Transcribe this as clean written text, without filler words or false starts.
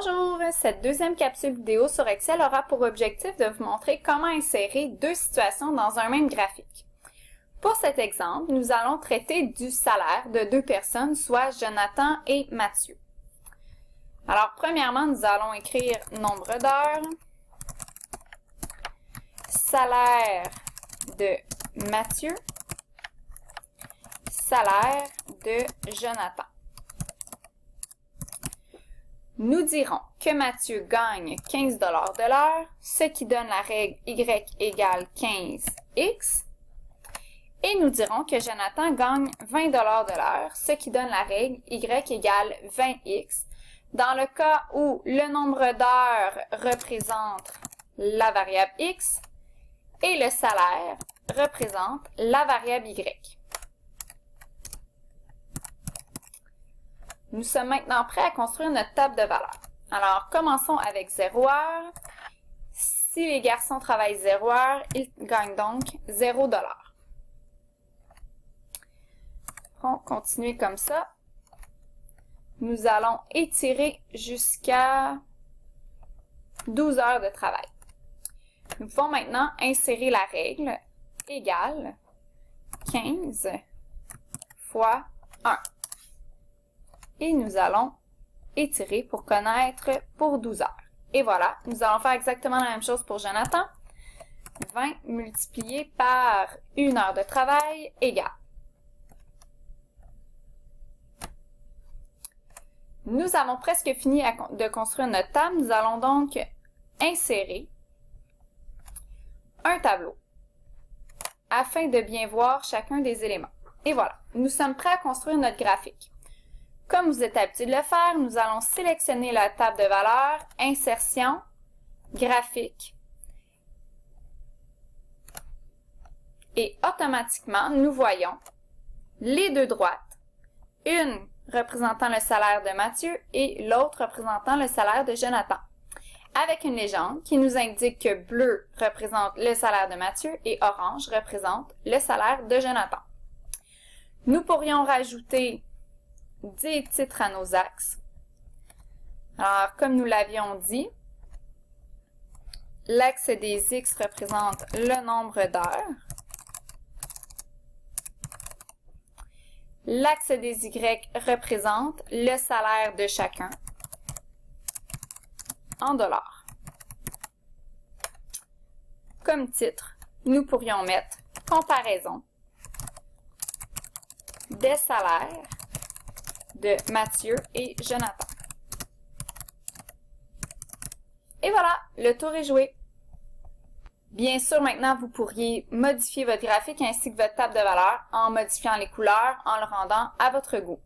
Bonjour! Cette deuxième capsule vidéo sur Excel aura pour objectif de vous montrer comment insérer deux situations dans un même graphique. Pour cet exemple, nous allons traiter du salaire de deux personnes, soit Jonathan et Mathieu. Alors, premièrement, nous allons écrire nombre d'heures, salaire de Mathieu, salaire de Jonathan. Nous dirons que Mathieu gagne 15 $ de l'heure, ce qui donne la règle Y égale 15X. Et nous dirons que Jonathan gagne 20 $ de l'heure, ce qui donne la règle Y égale 20X. Dans le cas où le nombre d'heures représente la variable X et le salaire représente la variable Y. Nous sommes maintenant prêts à construire notre table de valeurs. Alors, commençons avec 0 heure. Si les garçons travaillent 0 heure, ils gagnent donc 0 $. On continue comme ça. Nous allons étirer jusqu'à 12 heures de travail. Nous pouvons maintenant insérer la règle égale 15 fois 1. Et nous allons étirer pour connaître pour 12 heures. Et voilà, nous allons faire exactement la même chose pour Jonathan. 20 multiplié par 1 heure de travail égale. Nous avons presque fini de construire notre table. Nous allons donc insérer un tableau afin de bien voir chacun des éléments. Et voilà, nous sommes prêts à construire notre graphique. Comme vous êtes habitué de le faire, nous allons sélectionner la table de valeurs, Insertion, Graphique. Et automatiquement, nous voyons les deux droites, une représentant le salaire de Mathieu et l'autre représentant le salaire de Jonathan, avec une légende qui nous indique que bleu représente le salaire de Mathieu et orange représente le salaire de Jonathan. Nous pourrions rajouter des titres à nos axes. Alors, comme nous l'avions dit, l'axe des X représente le nombre d'heures. L'axe des Y représente le salaire de chacun en dollars. Comme titre, nous pourrions mettre comparaison des salaires de Mathieu et Jonathan. Et voilà, le tour est joué. Bien sûr, maintenant, vous pourriez modifier votre graphique ainsi que votre table de valeurs en modifiant les couleurs, en le rendant à votre goût.